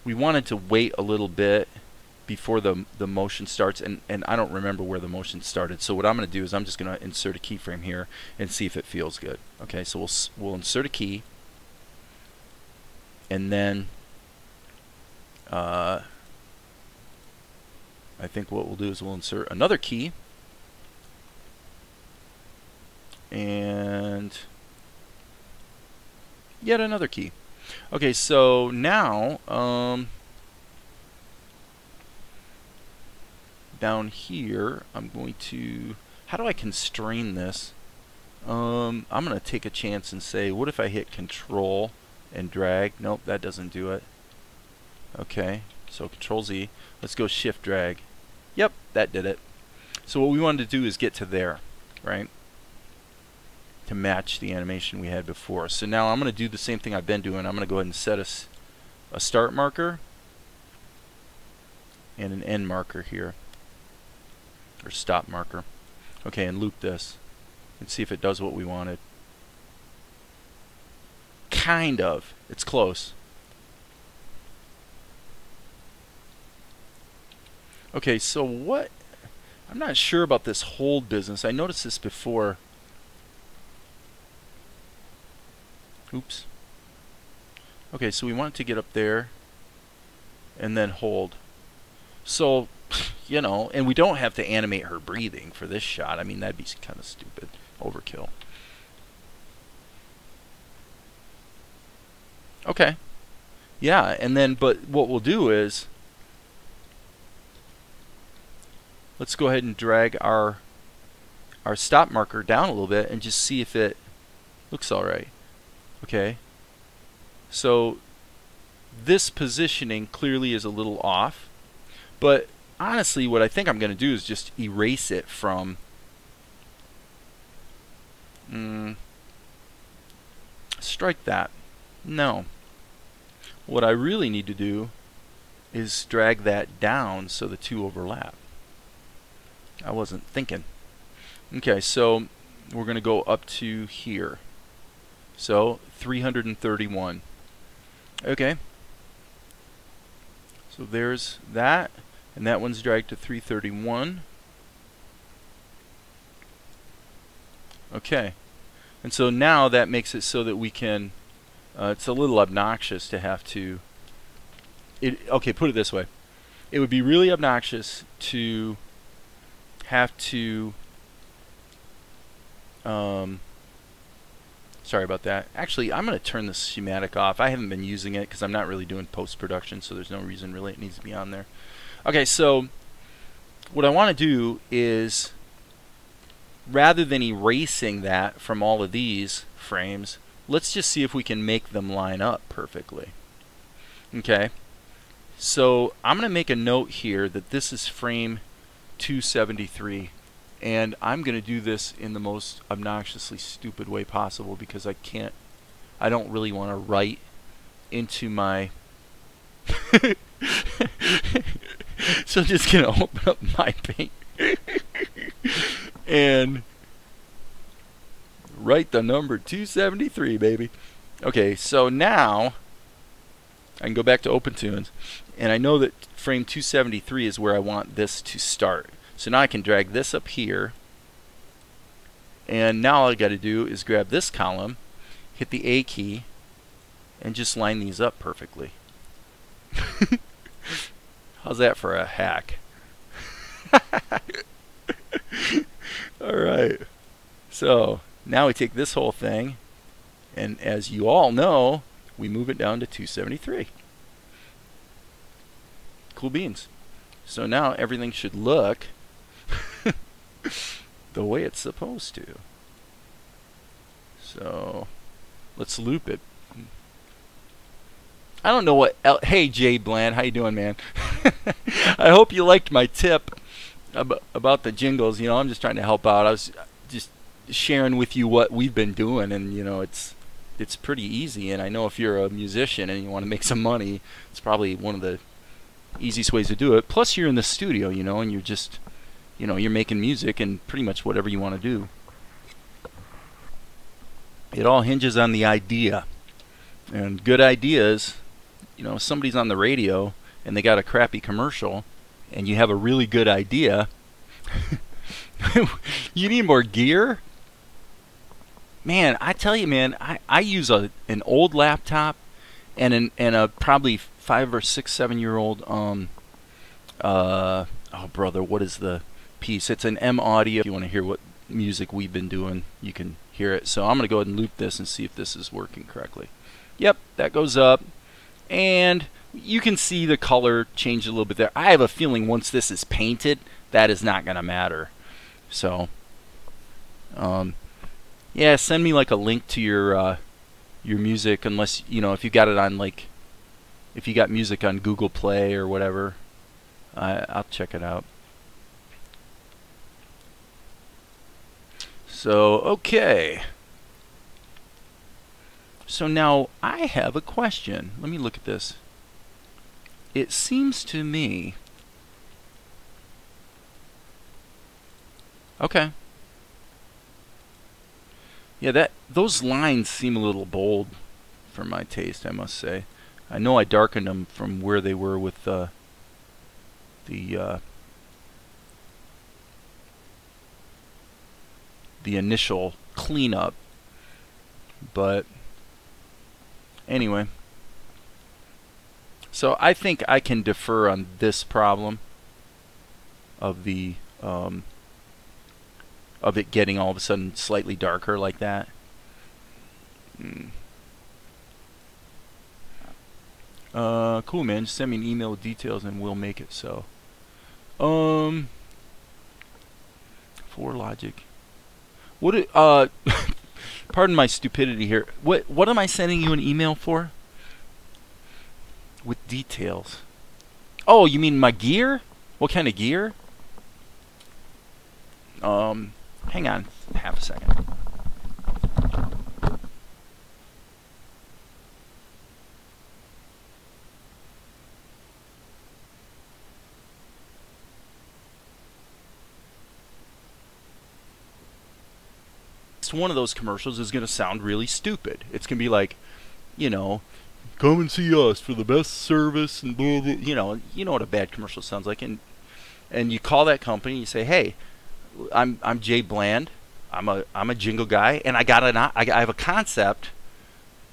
we wanted to wait a little bit before the motion starts, and I don't remember where the motion started. So what I'm going to do is I'm just going to insert a keyframe here and see if it feels good. Okay, so we'll insert a key, and then I think what we'll do is we'll insert another key, and yet another key. Okay, so now down here I'm going to, how do I constrain this? I'm going to take a chance and say, what if I hit Control and drag? Nope, that doesn't do it. Okay, so Control Z. Let's go Shift drag. Yep, that did it. So what we wanted to do is get to there, right? To match the animation we had before. So now I'm going to do the same thing I've been doing. I'm going to go ahead and set a start marker and an end marker here, or stop marker. Okay, and loop this and see if it does what we wanted. Kind of. It's close. Okay, so what? I'm not sure about this hold business. I noticed this before. Oops. Okay, so we want it to get up there and then hold. So, and we don't have to animate her breathing for this shot. I mean, that'd be kind of stupid. Overkill. Okay. Yeah, and then, but what we'll do is, let's go ahead and drag our stop marker down a little bit and just see if it looks alright. Okay, so this positioning clearly is a little off, but honestly, what I think I'm going to do is just erase it from... strike that. No. What I really need to do is drag that down so the two overlap. I wasn't thinking. Okay, so we're going to go up to here. So 331. Okay. So there's that, and that one's dragged to 331. Okay. And so now that makes it so that we can, it's a little obnoxious to have to, okay, put it this way. It would be really obnoxious to have to, sorry about that. Actually, I'm going to turn this schematic off. I haven't been using it because I'm not really doing post-production, so there's no reason really it needs to be on there. Okay, so what I want to do is, rather than erasing that from all of these frames, let's just see if we can make them line up perfectly. Okay, so I'm going to make a note here that this is frame 273, and I'm going to do this in the most obnoxiously stupid way possible because I don't really want to write into my so I'm just going to open up my paint and write the number 273, baby. Okay, so now I can go back to OpenTunes, and I know that frame 273 is where I want this to start. So now I can drag this up here, and now all I got to do is grab this column, hit the A key, and just line these up perfectly. How's that for a hack? Alright, so now we take this whole thing, and as you all know, we move it down to 273. Cool beans. So now everything should look the way it's supposed to. So let's loop it. I don't know what hey Jay Bland, how you doing, man? I hope you liked my tip about the jingles. You know, I'm just trying to help out. I was just sharing with you what we've been doing, and you know, it's pretty easy. And I know if you're a musician and you want to make some money, it's probably one of the easiest ways to do it. Plus, you're in the studio, you know, and you're just, you know, you're making music and pretty much whatever you want to do. It all hinges on the idea, and good ideas. You know, if somebody's on the radio and they got a crappy commercial, and you have a really good idea, you need more gear. Man, I tell you, man, I use an old laptop and a probably 5 or 6, 7-year-old oh brother, what is the piece? It's an M Audio. If you want to hear what music we've been doing, you can hear it. So I'm gonna go ahead and loop this and see if this is working correctly. Yep, that goes up, and you can see the color change a little bit there. I have a feeling once this is painted, that is not gonna matter. So yeah, send me like a link to your music, unless, you know, if you got it on, like, if you got music on Google Play or whatever, I'll check it out. So, okay. So now I have a question. Let me look at this. It seems to me... Okay. Yeah, those lines seem a little bold for my taste, I must say. I know I darkened them from where they were with the initial cleanup, but anyway. So I think I can defer on this problem of the of it getting all of a sudden slightly darker like that. Cool, man. Just send me an email with details and we'll make it so. For logic. What? Pardon my stupidity here. What am I sending you an email for? With details. Oh, you mean my gear? What kind of gear? Hang on half a second. One of those commercials is going to sound really stupid. It's going to be like, you know, come and see us for the best service and blah, blah. You know what a bad commercial sounds like, and you call that company and you say, hey, I'm Jay Bland, I'm a jingle guy, and I have a concept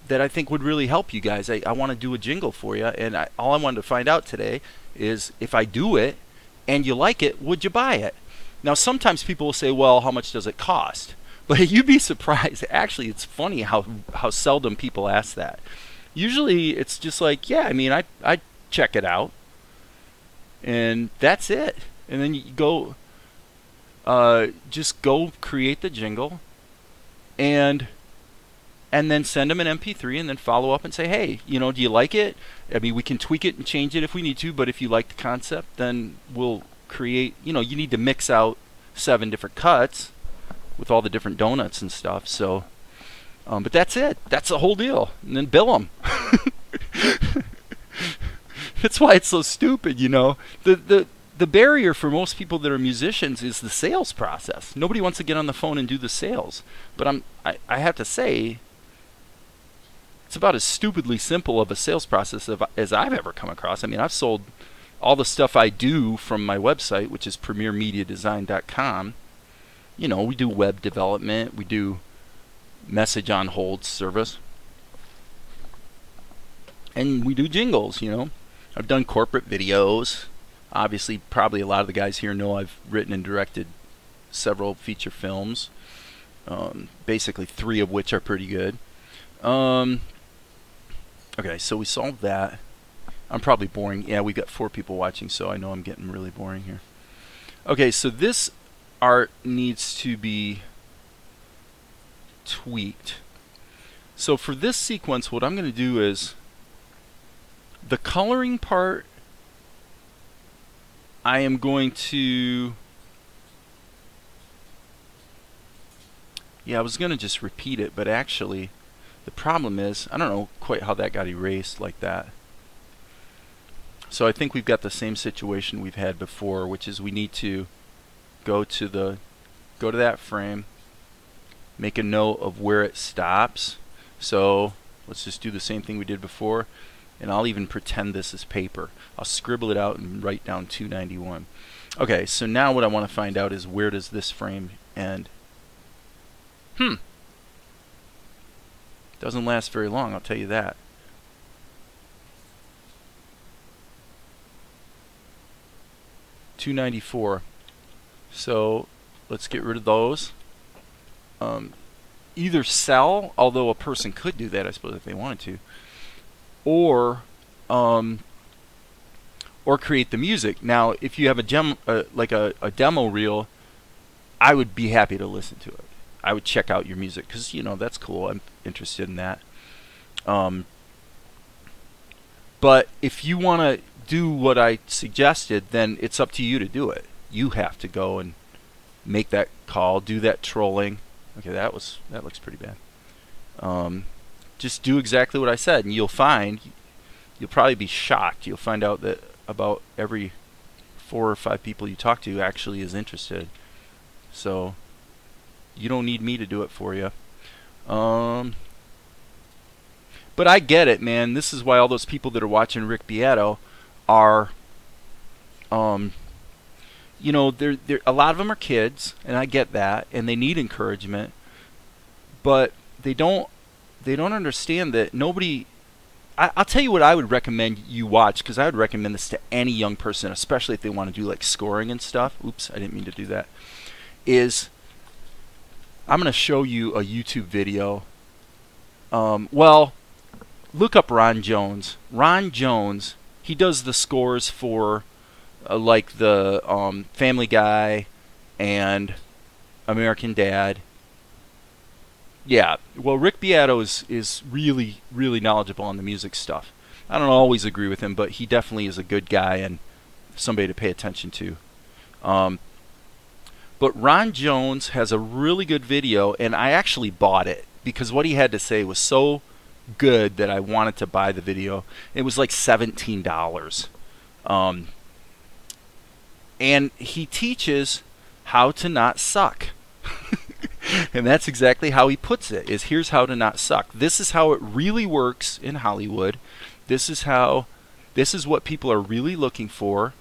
that I think would really help you guys. I want to do a jingle for you, and all I wanted to find out today is if I do it and you like it, would you buy it? Now sometimes people will say, well, how much does it cost? But you'd be surprised. Actually, it's funny how seldom people ask that. Usually it's just like, yeah, I mean, I check it out, and that's it. And then you go, just go create the jingle, and then send them an MP3, and then follow up and say, hey, you know, do you like it? I mean, we can tweak it and change it if we need to, but if you like the concept, then we'll create, you know, you need to mix out 7 different cuts with all the different donuts and stuff. So, but that's it. That's the whole deal. And then bill them. That's why it's so stupid, you know. The barrier for most people that are musicians is the sales process. Nobody wants to get on the phone and do the sales. But I have to say, it's about as stupidly simple of a sales process as I've ever come across. I mean, I've sold all the stuff I do from my website, which is premiermediadesign.com. You know, we do web development, we do message on hold service, and we do jingles, you know. I've done corporate videos. Obviously, probably a lot of the guys here know I've written and directed several feature films, basically 3 of which are pretty good. Okay, so we solved that. I'm probably boring. Yeah, we got 4 people watching, so I know I'm getting really boring here. Okay, so this art needs to be tweaked. So for this sequence, what I'm going to do is the coloring part, I am going to, yeah, I was going to just repeat it, but actually the problem is I don't know quite how that got erased like that. So I think we've got the same situation we've had before, which is we need to go to that frame, make a note of where it stops. So let's just do the same thing we did before, and I'll even pretend this is paper. I'll scribble it out and write down 291. Okay, so now what I want to find out is where does this frame end? Doesn't last very long, I'll tell you that. $294. So let's get rid of those. Either sell, although a person could do that, I suppose, if they wanted to, or create the music. Now, if you have a demo reel, I would be happy to listen to it. I would check out your music because, you know, that's cool. I'm interested in that. But if you want to do what I suggested, then it's up to you to do it. You have to go and make that call, do that trolling. Okay, that looks pretty bad. Just do exactly what I said, and you'll probably be shocked. You'll find out that about every 4 or 5 people you talk to actually is interested. So you don't need me to do it for you. But I get it, man. This is why all those people that are watching Rick Beato are, you know, they're a lot of them are kids, and I get that, and they need encouragement, but they don't understand that nobody. I'll tell you what I would recommend you watch, because I would recommend this to any young person, especially if they want to do like scoring and stuff. Oops, I didn't mean to do that. I'm going to show you a YouTube video. Well, look up Ron Jones. Ron Jones, he does the scores for like the Family Guy and American Dad. Yeah, well, Rick Beato is really, really knowledgeable on the music stuff. I don't always agree with him, but he definitely is a good guy, and somebody to pay attention to. But Ron Jones has a really good video, and I actually bought it because what he had to say was so good that I wanted to buy the video. It was like $17. And he teaches how to not suck. And that's exactly how he puts it, is here's how to not suck. This is how it really works in Hollywood. This is what people are really looking for.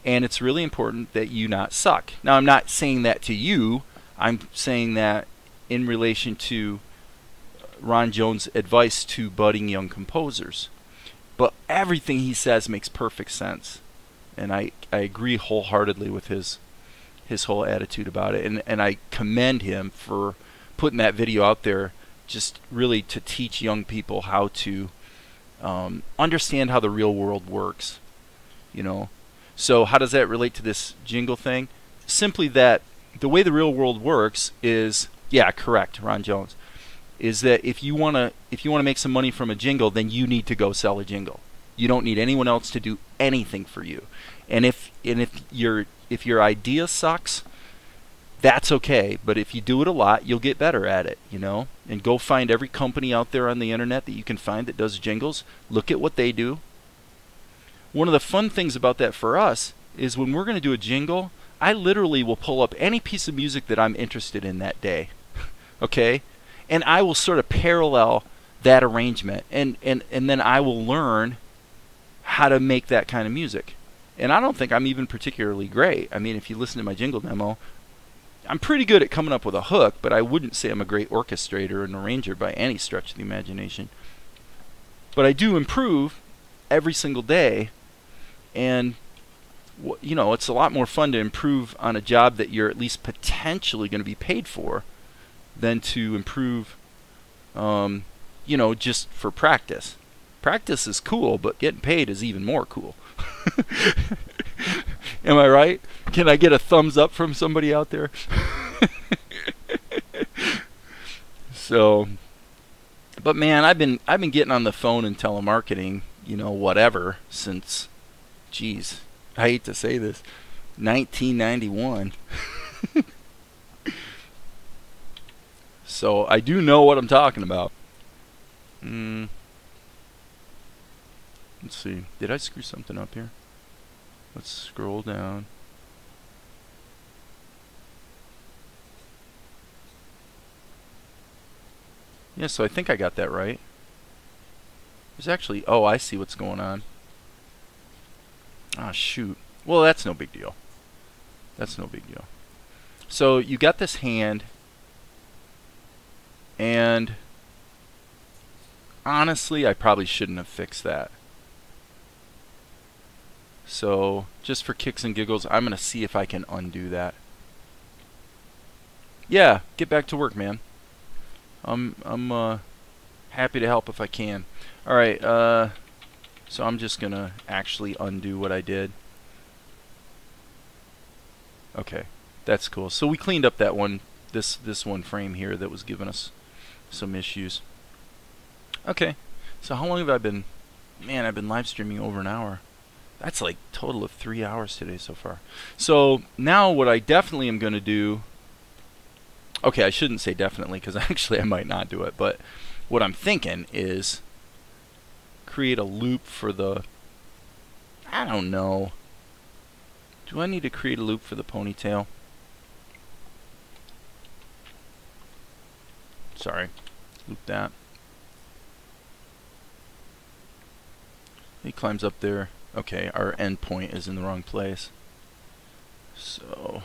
And it's really important that you not suck. Now, I'm not saying that to you. I'm saying that in relation to Ron Jones' advice to budding young composers. But everything he says makes perfect sense. And I agree wholeheartedly with his whole attitude about it. And I commend him for putting that video out there just really to teach young people how to understand how the real world works. You know. So how does that relate to this jingle thing? Simply that the way the real world works is, yeah, correct, Ron Jones, is that if you wanna make some money from a jingle, then you need to go sell a jingle. You don't need anyone else to do anything for you. And if your idea sucks, that's okay. But if you do it a lot, you'll get better at it, you know? And go find every company out there on the internet that you can find that does jingles. Look at what they do. One of the fun things about that for us is when we're going to do a jingle, I literally will pull up any piece of music that I'm interested in that day. Okay? And I will sort of parallel that arrangement. And then I will learn how to make that kind of music. And I don't think I'm even particularly great. I mean, if you listen to my jingle demo, I'm pretty good at coming up with a hook, but I wouldn't say I'm a great orchestrator and arranger by any stretch of the imagination. But I do improve every single day. And, you know, it's a lot more fun to improve on a job that you're at least potentially going to be paid for than to improve, you know, just for practice. Practice is cool, but getting paid is even more cool. Am I right? Can I get a thumbs up from somebody out there? So, but man, I've been getting on the phone and telemarketing, you know, whatever, since, geez, I hate to say this, 1991. So I do know what I'm talking about. Let's see. Did I screw something up here? Let's scroll down. Yeah, so I think I got that right. There's actually... Oh, I see what's going on. Ah, shoot. Well, that's no big deal. That's no big deal. So you got this hand, and honestly, I probably shouldn't have fixed that. So just for kicks and giggles, I'm going to see if I can undo that. Yeah, get back to work, man. I'm happy to help if I can. All right, so I'm just going to actually undo what I did. Okay, that's cool. So we cleaned up that one, this one frame here that was giving us some issues. Okay, so how long have I been... Man, I've been live streaming over an hour. That's like a total of 3 hours today so far. So now what I definitely am going to do... Okay, I shouldn't say definitely, because actually I might not do it. But what I'm thinking is create a loop for the... I don't know. Do I need to create a loop for the ponytail? Sorry. Loop that. He climbs up there. Okay, our endpoint is in the wrong place. So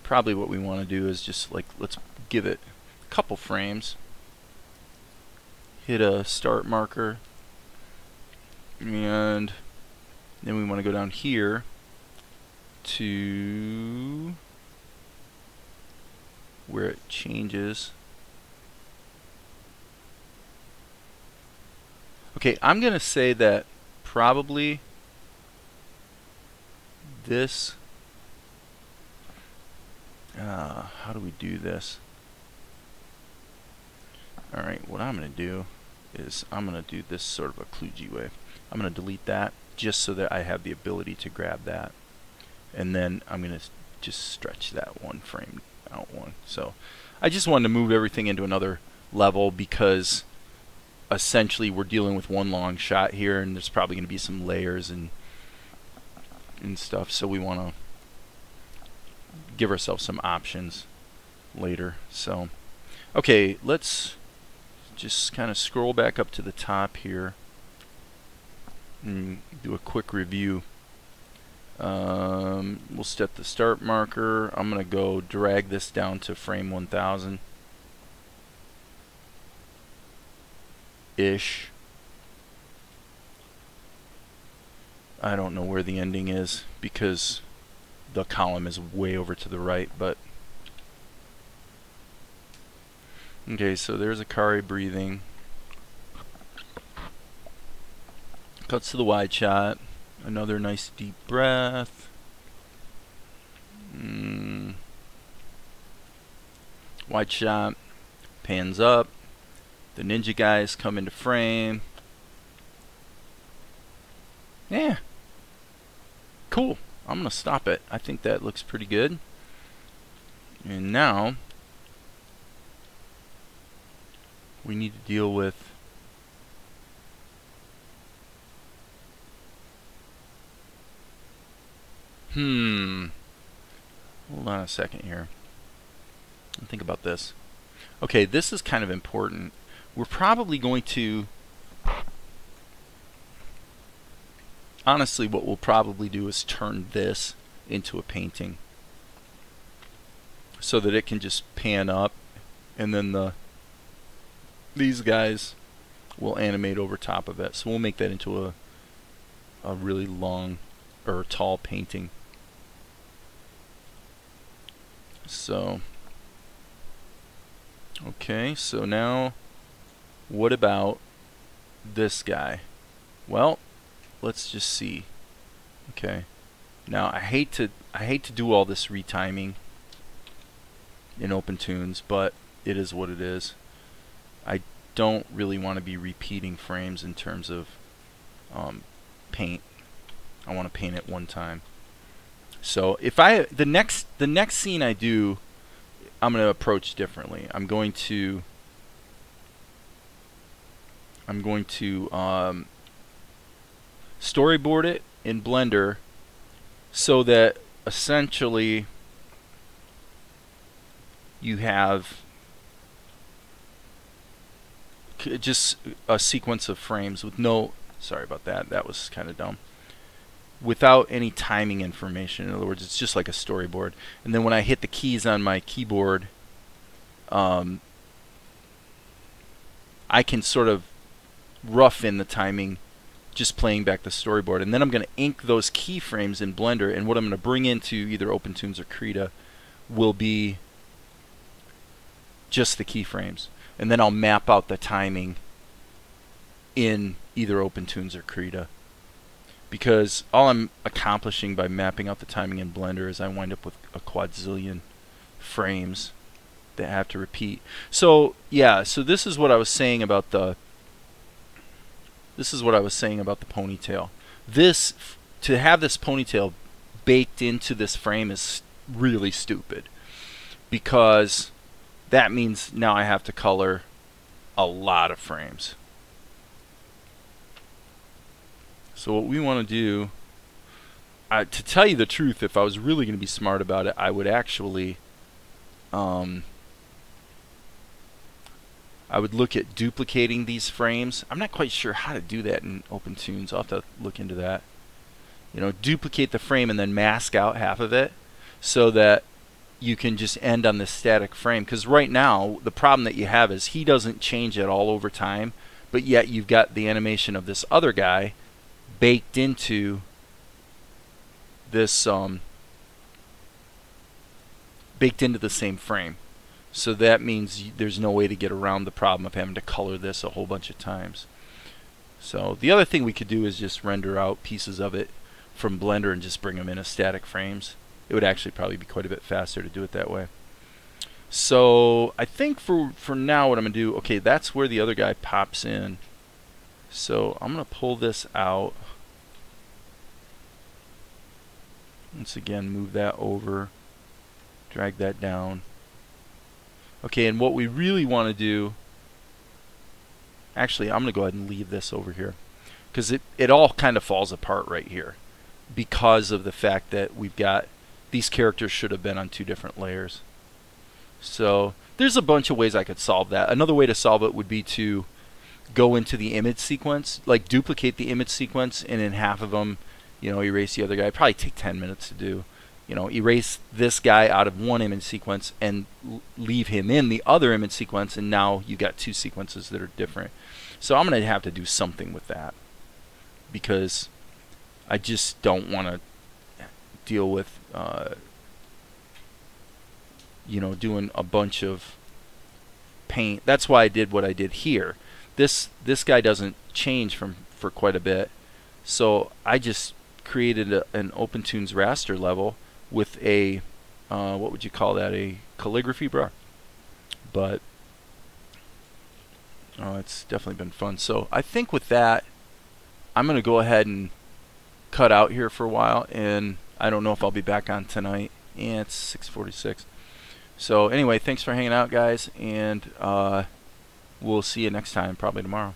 probably what we want to do is just like, let's give it a couple frames. Hit a start marker. And then we want to go down here to where it changes. Okay, I'm going to say that probably this, how do we do this? Alright, what I'm going to do is I'm going to do this sort of a kludgy way. I'm going to delete that just so that I have the ability to grab that. And then I'm going to just stretch that one frame out one. So I just wanted to move everything into another level because essentially we're dealing with one long shot here, and there's probably going to be some layers and stuff, so we want to give ourselves some options later. So okay, let's just kind of scroll back up to the top here and do a quick review. We'll set the start marker. I'm going to go drag this down to frame 1000 ish. I don't know where the ending is because the column is way over to the right, but okay, so there's Akari breathing. Cuts to the wide shot. Another nice deep breath. Wide shot. Pans up. The ninja guys come into frame. Yeah. Cool. I'm going to stop it. I think that looks pretty good. And now we need to deal with hold on a second here. Think about this. Okay, this is kind of important. We're probably going to, honestly, what we'll probably do is turn this into a painting so that it can just pan up, and then these guys will animate over top of it. So we'll make that into a really long or tall painting. So okay, so now what about this guy? Well, let's just see. Okay, now I hate to do all this retiming in OpenTunes, but it is what it is. I don't really want to be repeating frames in terms of paint. I want to paint it one time. So if the next scene I do, I'm going to approach differently. I'm going to storyboard it in Blender so that essentially you have just a sequence of frames with no, sorry about that, that was kind of dumb, without any timing information. In other words, it's just like a storyboard. And then when I hit the keys on my keyboard, I can sort of rough in the timing just playing back the storyboard. And then I'm going to ink those keyframes in Blender, and what I'm going to bring into either OpenTunes or Krita will be just the keyframes. And then I'll map out the timing in either OpenTunes or Krita. Because all I'm accomplishing by mapping out the timing in Blender is I wind up with a quadzillion frames that have to repeat. So yeah, so this is what I was saying about the ponytail. This, to have this ponytail baked into this frame is really stupid, because that means now I have to color a lot of frames. So what we want to do, to tell you the truth, if I was really going to be smart about it, I would actually, I would look at duplicating these frames. I'm not quite sure how to do that in OpenTunes. I'll have to look into that. You know, duplicate the frame and then mask out half of it so that you can just end on this static frame. Because right now, the problem that you have is he doesn't change at all over time, but yet you've got the animation of this other guy baked into this, baked into the same frame. So that means there's no way to get around the problem of having to color this a whole bunch of times. So the other thing we could do is just render out pieces of it from Blender and just bring them in as static frames. It would actually probably be quite a bit faster to do it that way. So I think for now what I'm going to do, okay, that's where the other guy pops in. So I'm going to pull this out. Once again, move that over, drag that down. Okay, and what we really want to do, actually, I'm going to go ahead and leave this over here, because it all kind of falls apart right here because of the fact that we've got these characters should have been on two different layers. So there's a bunch of ways I could solve that. Another way to solve it would be to go into the image sequence, like duplicate the image sequence, and in half of them, erase the other guy. It'd probably take 10 minutes to do. Erase this guy out of one image sequence and leave him in the other image sequence, and now you've got two sequences that are different. So I'm going to have to do something with that, because I just don't want to deal with doing a bunch of paint. That's why I did what I did here. This guy doesn't change for quite a bit, so I just created an OpenToon's raster level with a what would you call that, a calligraphy brush. But it's definitely been fun. So I think with that, I'm going to go ahead and cut out here for a while, and I don't know if I'll be back on tonight. Yeah, it's 6:46. So anyway, thanks for hanging out, guys, and we'll see you next time, probably tomorrow.